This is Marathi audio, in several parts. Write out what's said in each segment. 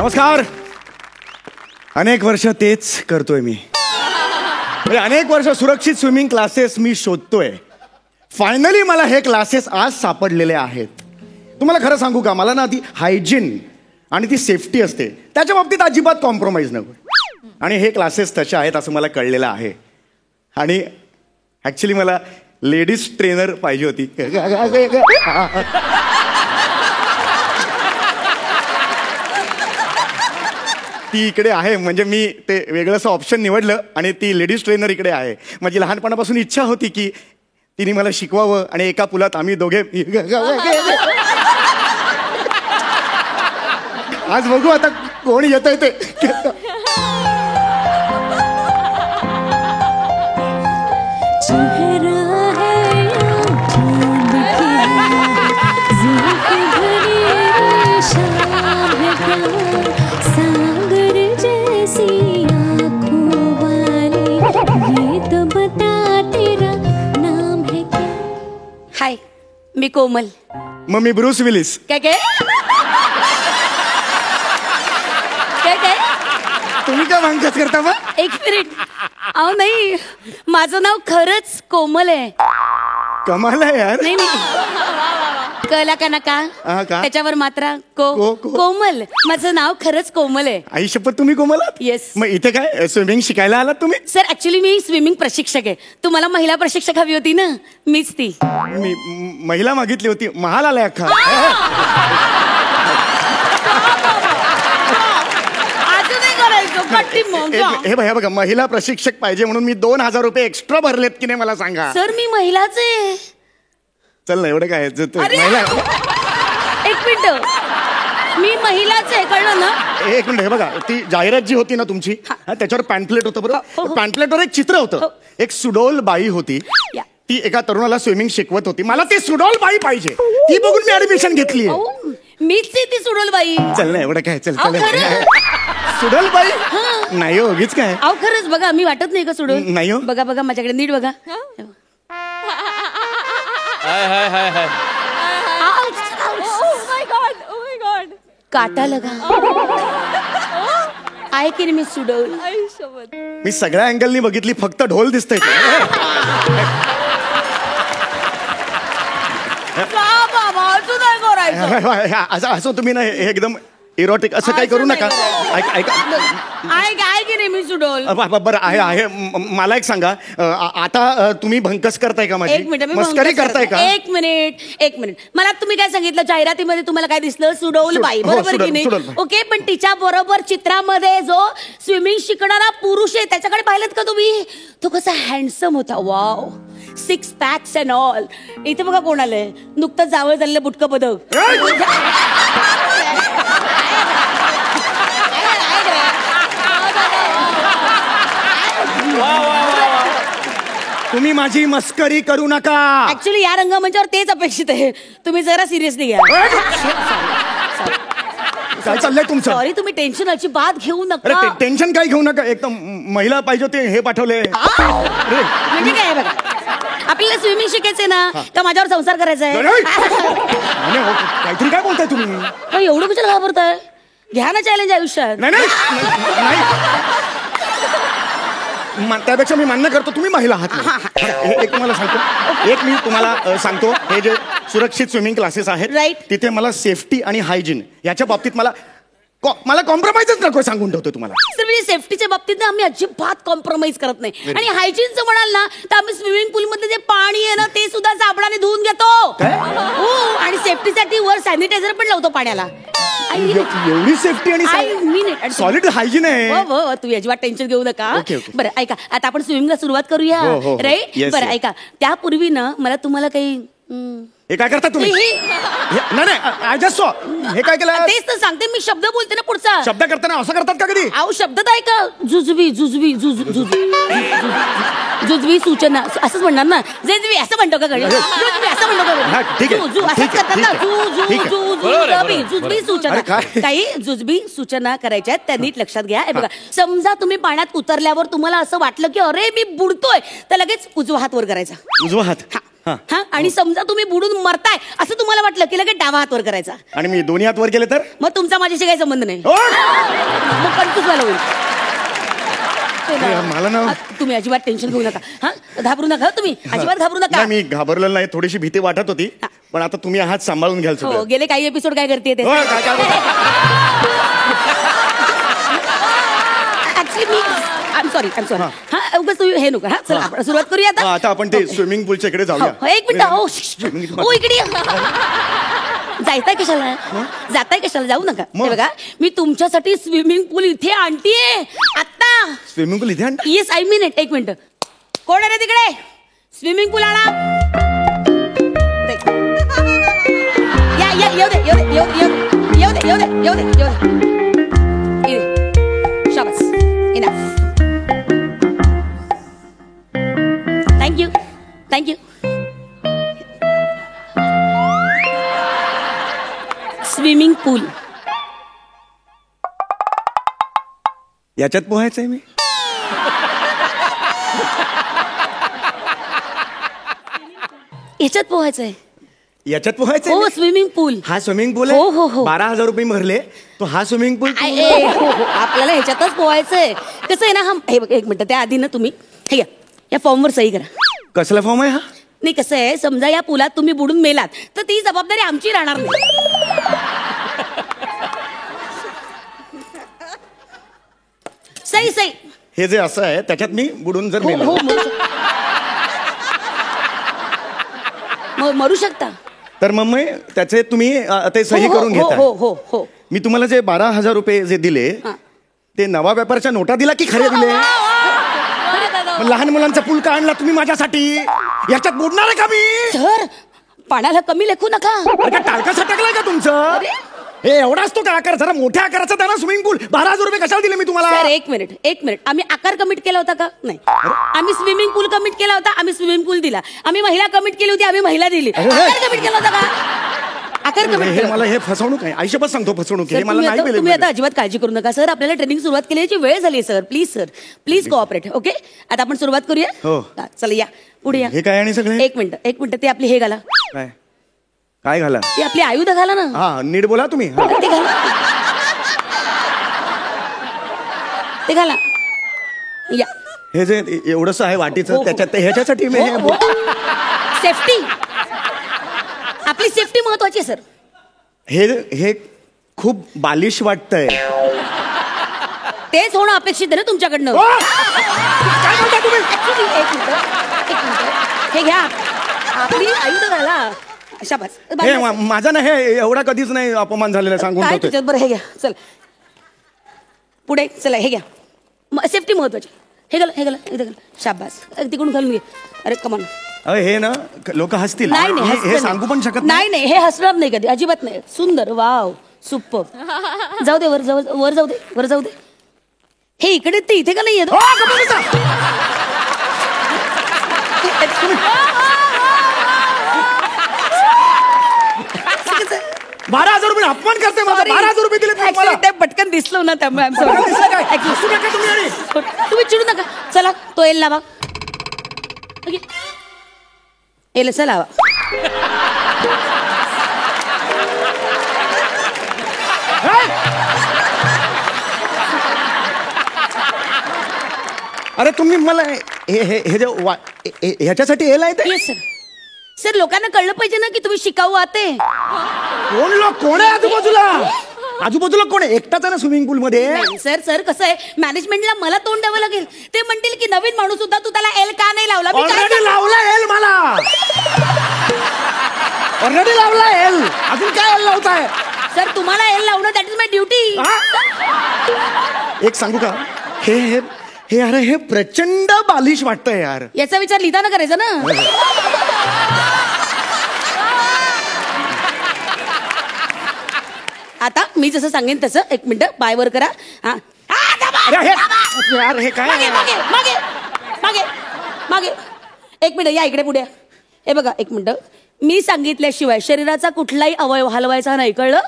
नमस्कार. अनेक वर्ष तेच करतोय मी. अनेक वर्ष सुरक्षित स्विमिंग क्लासेस मी शोधतोय. फायनली मला हे क्लासेस आज सापडलेले आहेत. तुम्हाला खरं सांगू का, मला ना ती हायजीन आणि ती सेफ्टी असते त्याच्या बाबतीत अजिबात कॉम्प्रोमाइज नको. आणि हे क्लासेस तसे आहेत असं मला कळलेलं आहे. आणि ॲक्च्युली मला लेडीज ट्रेनर पाहिजे होती. ती इकडे आहे, म्हणजे मी ते वेगळंसं ऑप्शन निवडलं आणि ती लेडीज ट्रेनर इकडे आहे. माझी लहानपणापासून इच्छा होती की तिने मला शिकवावं आणि एका पुलात आम्ही दोघे. आज बघू आता कोण येतंय ते. हाय, मी कोमल. मग मी ब्रूस विलिस. काय काय काय काय तुम्ही काय भांगच करता मग? एक मिनिट. अहो नाही, माझं नाव खरंच कोमल आहे. कमाल आहे यार. नाही कळला का नका? त्याच्यावर मात्रा कोमल. माझं नाव खरंच कोमल आहे. आई शपथ, तुम्ही कोमल आहात? येस. मग इथे काय स्विमिंग शिकायला आलात तुम्ही? सर ऍक्च्युली मी स्विमिंग प्रशिक्षक आहे. तुम्हाला महिला प्रशिक्षक हवी होती ना, मीच ती. मी महिला मागितली होती. महाल आलाय अख्खा. हे बघा, महिला प्रशिक्षक पाहिजे म्हणून मी 2000 रुपये एक्स्ट्रा भरलेत की नाही मला सांगा. सर मी महिलाच आहे. चल ना, एवढं काय महिला. एक मिनिट, मी महिलाच आहे, कळलं ना? एक मिनिट. हे बघा, ती जाहिरात जी होती ना तुमची, त्याच्यावर पॅम्पलेट होतं बरोबर. पॅम्पलेटवर एक चित्र होतं. एक सुडोल बाई होती, ती एका तरुणाला स्विमिंग शिकवत होती. मला ती सुडोल बाई पाहिजे. ती बघून मी ऍडमिशन घेतली. मीच ती सुडोल बाई. चल ना, एवढं काय. चल सुडोल बाई नाही हो, उगीच काय. अहो खरंच बघा, मी वाटत नाही का सुडोल? नाही हो. बघा बघा माझ्याकडे नीट बघा. काटा लगा आहे की नाही मी सुडोल? मी सगळ्या अँगलनी बघितली, फक्त ढोल दिसतंय. असं तुम्ही ना एकदम इरोटिक असं काही करू नका. आहे की नाही मी सुडोल? बरं आहे. मला एक सांगा, आता तुम्ही भंकस करताय का? माझी मस्करी करताय का? एक मिनिट. मला तुम्ही काय सांगितलं जाहिरातीमध्ये? तुम्हाला काय दिसलं? सुडोल बाई, बरोबर की नाही? ओके, पण तिच्या बरोबर चित्रामध्ये जो स्विमिंग शिकणारा पुरुष आहे त्याच्याकडे पाहिलं का तुम्ही? तो कसा हँडसम होता. Wow, 6 packs and all. इथे बघा कोण आलंय, नुकतंच जावळ झालेलं बुटकं पदक. तुम्ही माझी मस्करी करू नका. ऍक्च्युली या रंगमंचावर तेच अपेक्षित आहे. तुम्ही जरा सिरियसली घ्या. काय चाललंय तुमचं? सॉरी, तुम्ही टेन्शन अजिबात घेऊ नका. टेन्शन काय घेऊ नका. एकदम महिला पाहिजे होते, हे पाठवले. म्हणजे काय बघा, आपल्याला स्विमिंग शिकायचंय ना, का माझ्यावर संसार करायचा आहे? काहीतरी काय बोलताय तुम्ही? एवढं कशाला घाबरताय? घ्या ना चॅलेंज आयुष्यात. नाही, त्यापेक्षा मी मान्य करतो तुम्ही महिला आहात. एक तुम्हाला सांगतो, मी तुम्हाला सांगतो, हे जे सुरक्षित स्विमिंग क्लासेस आहेत, राईट, तिथे मला सेफ्टी आणि हायजीन याच्या बाबतीत मला कॉम्प्रोमाइजच नको सांगून ठेवतो तुम्हाला. सर म्हणजे सेफ्टीच्या बाबतीत आम्ही अजिबात कॉम्प्रोमाइज करत नाही. आणि हायजीनचं म्हणाल ना, तर आम्ही स्विमिंग पूल मध्ये जे पाणी आहे ना, ते सुद्धा साबणाने धुवून घेतो. हो, आणि सेफ्टीसाठी वर सॅनिटायझर पण लावतो पाण्याला. एवढी सेफ्टी आणि सॉलिड हायजीन आहे. तू अजिबात टेन्शन घेऊ नका. बरं ऐका, आता आपण स्विमिंगला सुरुवात करूया, राईट? बरं ऐका, त्यापूर्वी ना मला तुम्हाला काही. हे काय करता तुम्ही? नाही, हे काय केलं? तेच तर सांगते मी. शब्द बोलते ना पुढचा. शब्द करताना असं करतात का कधी? अहो शब्द तर ऐका. जुजबी सूचना असंच म्हणणार ना. जुजबी असं म्हणतो का? असं म्हणतो का? असंच करतात ना. जुजबी सूचना. काही जुजबी सूचना करायच्या आहेत, त्या नीट लक्षात घ्या. हे बघा, समजा तुम्ही पाण्यात उतरल्यावर तुम्हाला असं वाटलं की अरे मी बुडतोय, तर लगेच उजवा हात वर करायचा. उजवा हात? हा आणि समजा तुम्ही बुडून मरताय असं तुम्हाला वाटलं की लगेच डावा हात वर करायचा आणि मी दोन्ही हात वर केले तर मग तुमचा माझ्याशी काही संबंध नाही ओ! मग कन्फ्यूज व्हायला होईल मला ना तुम्ही अजिबात टेन्शन घेऊ नका हा घाबरू नका तुम्ही अजिबात घाबरू नका नाही, मी घाबरलेलो नाही, थोडीशी भीती वाटत होती पण आता तुम्ही हात सांभाळून घ्याल हो गेले काही एपिसोड काय करते ते ऍक्च्युली मी सॉरी हा उगाच तुम्ही हे नको हा चला आपण सुरुवात करूया आता आपण ते स्विमिंग पूलच्या इकडे जाऊया. एक मिनिट हो इकडे जायताय कशाला जाऊ नका हे बघा मी तुमच्यासाठी स्विमिंग पूल इथे आणतीये आता स्विमिंग पूल इथे येस आय मीन इट एक मिनिट कोण आहे रे तिकडे स्विमिंग पूल आणा या येऊ दे शाबास इनफ थँक्यू स्विमिंग पूल याच्यात पोहायचंय मी याच्यात पोहायचंय याच्यात पोहायचंय हो मी? स्विमिंग पूल हा स्विमिंग पूल हो, हो, हो. 12,000 रुपये भरले तो हा स्विमिंग पूल आपल्याला ह्याच्यातच पोहायचंय कसं आहे ना हा हे बघ एक मिनिट त्या आधी ना तुम्ही हे घ्या या फॉर्मवर सही करा कसला फॉर्म आहे हा नाही कसं आहे समजा या पुलात तुम्ही बुडून मेलात तर ती जबाबदारी आमची राहणार नाही सही हे जे असं आहे त्याच्यात मी बुडून जर हो मेलो मरू शकता तर मग मी त्याचे तुम्ही ते सही करून घेता हो मी तुम्हाला जे 12,000 रुपये जे दिले ते नवा व्यापारच्या नोटा दिला की खरे दिले मग लहान मुलांचा पूल का आणला तुम्ही माझ्यासाठी याच्यात बुडणार आहे का मी सर पाण्याला कमी लेखू नका टाळका सटकलाय का तुमचं हे एवढा असतो का आकार जरा मोठ्या आकाराचा त्यांना स्विमिंग पूल 12,000 रुपये कशाला दिले मी तुम्हाला सर एक मिनिट आम्ही आकार कमिट केला होता का नाही आम्ही स्विमिंग पूल कमिट केला होता आम्ही स्विमिंग पूल दिला आम्ही महिला कमिट केली होती आम्ही महिला दिली आकार कमिट केला होता का आकार कमिट हे मला हे फसवणूक आहे आयुष्यभर सांगतो फसवणूक हे मला नाही तुम्ही आता अजिबात काळजी करू नका सर आपल्याला ट्रेनिंग सुरुवात केल्याची वेळ झाली सर प्लीज कोऑपरेट ओके आता आपण सुरुवात करूया हो चला या पुढे या हे काय आणि सगळे एक मिनिट ते आपली हे घाला काय घाला ते आपली आयुध घाला ना हा नीट बोला तुम्ही ते घाला ते घाला या हे जे एवढंच आहे वाटीचं त्याच्यात ह्याच्यासाठी मी सेफ्टी आपली सेफ्टी महत्वाची आहे सर हे खूप बालिश वाटतंय तेच होणं अपेक्षित आहे ना तुमच्याकडनं एक मिनिट हे घ्या आपली आयुध घाला शाबास माझा ना हे एवढा कधीच नाही अपमान झालेला सांगून ठेवतोय. बरं हे घ्या चल पुढे चला हे घ्या सेफ्टी महत्वाची हे घाला शाबास तिकडून घालून घे अरे कमान हे ना लोक हसतील नाही हे सांगू पण शकत नाही हे हसणार नाही कधी अजिबात नाही सुंदर वाव सुपर जाऊ दे वर जाऊ दे हे इकडे ते इथे का नाही येत 12,000 रुपये अपमान करते माझा 12,000 रुपये दिले ते पटकन दिसलो ना त्यामुळे तुम्ही चिडू नका चला तो येईल लावा येईल लावा अरे तुम्ही मला हे जे ह्याच्यासाठी येलाय ते सर लोकांना कळलं पाहिजे ना की तुम्ही शिकाऊ आते कोण आहे आजूबाजूला कोण आहे एकटाच आहे ना स्विमिंग पूल मध्ये सर कसं आहे मॅनेजमेंटला मला तोंड द्यावं लागेल ते म्हणतील की नवीन माणूस होता तू त्याला एल का नाही लावला लावला एल मला ऑलरेडी लावला एल अजून काय एल लावताय सर तुम्हाला एल लावणं दॅट इज माय ड्युटी एक सांगू का हे अरे हे प्रचंड बालिश वाटतंय यार याचा विचार लिहिताना करायचा ना आता मी जसं सांगेन तसं एक मिनिट पाय वर करा यार हे काय मागे एक मिनिट या इकडे पुढे हे बघा एक मिनिट मी सांगितल्याशिवाय शरीराचा कुठलाही अवयव हलवायचा नाही कळलं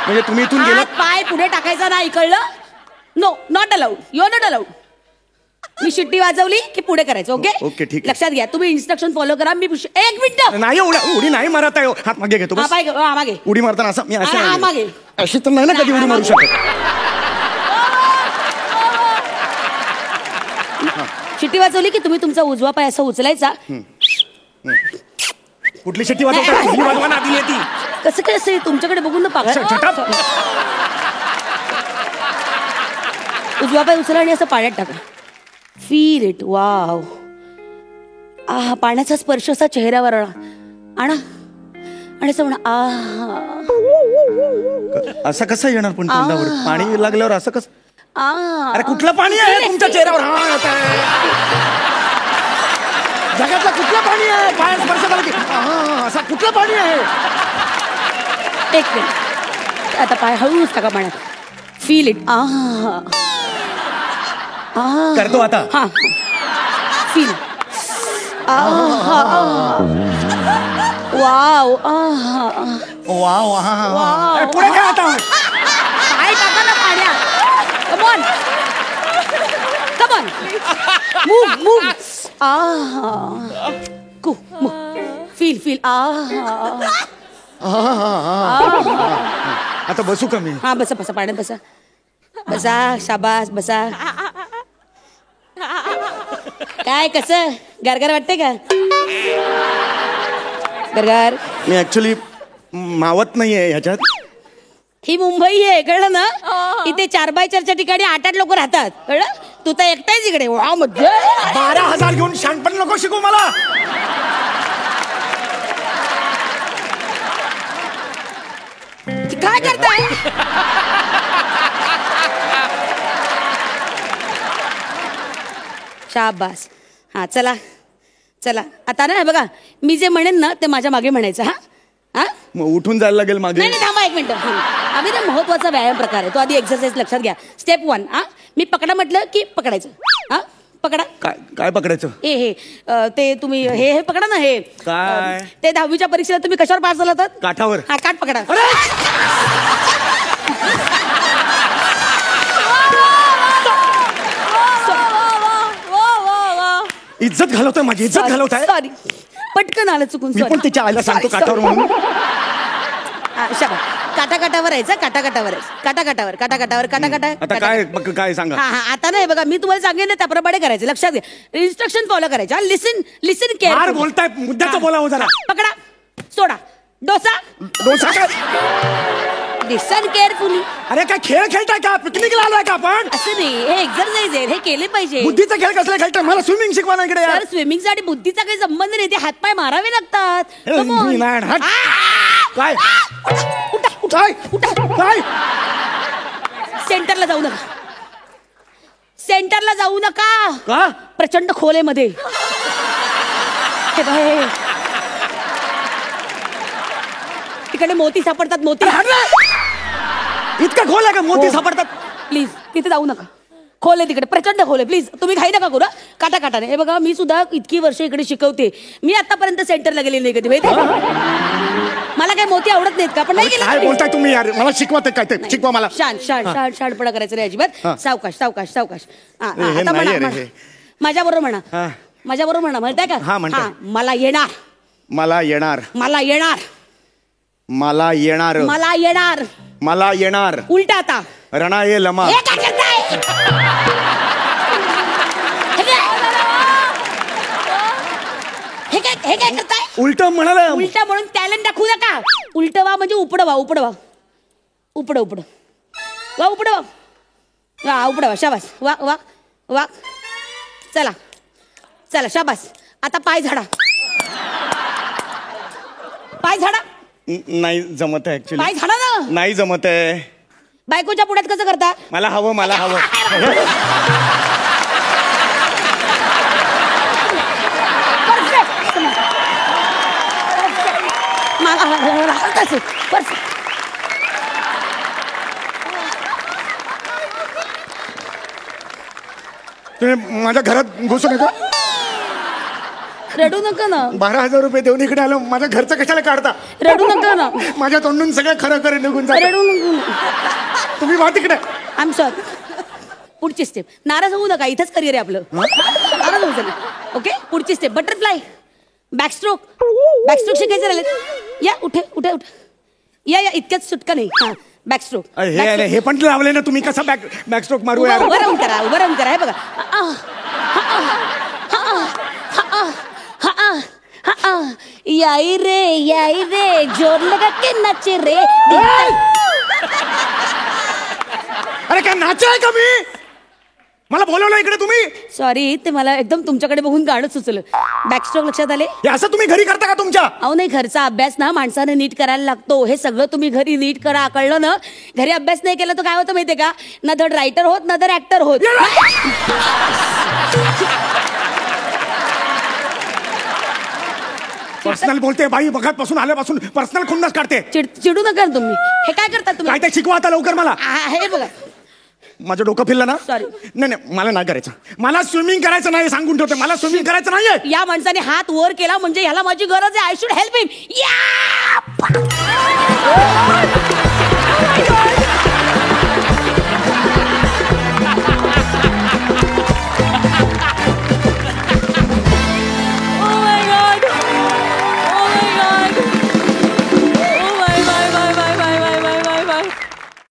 म्हणजे तुम्ही इथून गेलात पाय पुढे टाकायचा नाही कळलं no not allowed you are not allowed मी शिट्टी वाजवली की पुढे करायचं. ओके ओके, ठीक आहे. लक्षात घ्या, तुम्ही इन्स्ट्रक्शन फॉलो करा. मी एक मिनिट. नाही उडी नाही मारत आहे. हात मागे घेतो बस. मागे उडी मारताना असं मी असं मागे अशी तर नाही ना कधी उडी मारू शकत. शिट्टी वाजवली की तुम्ही तुमचा उजवा पाय असा उचलायचा. कुठली शिट्टी वाजवता? कुठली वाजवा ना आधी येते. कसं काय असं तुमच्याकडे बघून ना पागल. उजवा पाय उचला आणि असं पाण्यात टाका. Feel it. वाव. पाण्याचा स्पर्श असा चेहऱ्यावर आणा आणि असं म्हणा असं कसं येणार पण तोंडावर पाणी लागल्यावर असं कसं? अरे कुठलं पाणी आहे तुमच्या चेहऱ्यावर? जगातलं कुठलं पाणी आहे? पाय स्पर्श झाला की असं कुठलं पाणी आहे? एक मिनिट. आता पाय हळूच टाका पाण्यात. Feel it. करतो आता. हा फील. वाव. वाव. पुढे काय आता? पाय टाका ना पाण्यात. Come on come on. मूव. फील. आता बसू का मी? हा बसा पाण्यात बसा. शाबास बसा. काय कसं गरगर वाटते का? गरगर. मी ऍक्च्युली मावत नाहीये ह्याच्यात. ही मुंबई आहे कळलं ना. इथे 4x4च्या ठिकाणी 8 लोक राहतात कळलं. तू तर एकटाच इकडे. वा मध्ये 12,000 घेऊन शहाणपण नको शिकू मला. काय करताय? शाबास. हा चला आता ना बघा, मी जे म्हणेन ना ते माझ्या मागे म्हणायचं. हा मग उठून जायला लागेल मागे. नाही थांबा एक मिनिट. आम्ही ना महत्वाचा व्यायाम प्रकार आहे तो. आधी एक्सरसाइज लक्षात घ्या. स्टेप 1. मी पकडा म्हटलं की पकडायचं. पकडा. काय पकडायचं? हे ते तुम्ही हे पकडा ना. हे काय? ते 10वीच्या परीक्षेला तुम्ही कशावर पास झाला होतात? काठावर. हा काठ पकडा. इज्जत घालवतोय माझी. इज्जत घालवताय. सॉरी पटकन आलं चुकून. मी पण तिच्या आईला सांगतो काठावर म्हणून. काटावर यायचं. काटावर आता काय सांगा? आता नाही बघा, मी तुम्हाला सांगेन ना त्याप्रमाणे करायचं. लक्षात घ्या, इन्स्ट्रक्शन फॉलो करायचे. लिसन केअर. बोलताय मुद्द्याचं बोलावं जरा. पकडा. सोडा. डोसा काय? लिसन केअरफुली. अरे काय खेळ खेळताय का? पिकनिकला आलोय का आपण? असं नाही, हे एक्सरसाइज आहे, हे केले पाहिजे. बुद्धीचा खेळ कसला खेळताय? मला स्विमिंग शिकवा ना इकडे. सर स्विमिंग साठी बुद्धीचा काही संबंध नाही. ते हातपाय मारावे लागतात. काय काय? सेंटरला जाऊ नका. का? प्रचंड खोलेमध्ये. तिकडे मोती सापडतात. मोती. इतका खोल आहे का? मोती सापडतात. प्लीज तिथे जाऊ नका. खोले तिकडे प्रचंड खोले. प्लीज तुम्ही घाई नका करू. काटाने. हे बघा, मी सुद्धा इतकी वर्ष इकडे शिकवते. मी आतापर्यंत सेंटरला गेले नाही कधी माहिती. मला काही मोती आवडत नाहीत का? पण नाही गेले. काय बोलताय तुम्ही यार? मला शिकवत काय ते? शिकवा मला. शानपणा करायचं रे अजिबात. सावकाश. आता माझ्या बरोबर म्हणा. म्हणताय का? मला येणार. उलटा आता. रणा ये लमा. हे काय करताय? हे काय करताय? उलट म्हणाला. उलटा म्हणून टॅलेंट दाखवू नका. उलट वा म्हणजे उपड वा. शाबास. वा. चला शाबास. आता पाय झाडा. नाही जमत आहे ऍक्च्युली. पाय झाडा ना. नाही जमत आहे. बायकोच्या पुढ्यात कसं करता? मला हवं. तुम्ही माझ्या घरात घुसू नका. रडू नका ना. 12,000 रुपये देऊन इकडे आलो. माझ्या घरचं कशाला काढता? रडू नका ना. माझ्या तोंडून सगळं खरं निघून जा. रडू नका. तुम्ही वा तिकडे. I am sorry. पुढची स्टेप. नाराज होऊ नका, इथंच करिअर आहे आपलं. नाराज होऊ नका. ओके, पुढची स्टेप बटरफ्लाय, बॅकस्ट्रोक. बॅकस्ट्रोक शिकायचे राहिले. या उठे उठे उठे. या इतक्यात सुटका नाही. हा, बॅकस्ट्रोक. हे पण लावले ना तुम्ही, कसा बॅकस्ट्रोक मारू यार. उभं राहून करा हे बघा. याई रे जोर लगा के नाचे रे. अरे काय नाचाय का मी? मला बोलवलं इकडे तुम्ही? सॉरी, ते मला एकदम तुमच्याकडे बघून गाणं सुचलं. बॅकस्ट्रोक लक्षात आले? हे असं तुम्ही घरी करता का तुमच्या? अहो नाही, घरचा अभ्यास ना माणसाने नीट करायला लागतो. हे सगळं तुम्ही घरी नीट करा, कळलं ना? घरी अभ्यास नाही केला तर काय होतं माहितीये का? ना धड रायटर होत ना धड ऍक्टर होत. पर्सनल बोलते बाई, बघत पासून आल्यापासून पर्सनल खुन्नस काढते. चिडू नका तुम्ही. हे काय करता तुम्ही? काय ते शिकवा आता लवकर मला. हे बघा, माझं डोकं फिरलं ना. सॉरी. नाही मला नाही करायचं. मला स्विमिंग करायचं नाही, सांगून ठेवते. मला स्विमिंग करायचं नाहीये. या माणसाने हात वर केला म्हणजे ह्याला माझी गरज आहे. आय शुड हेल्प हिम. या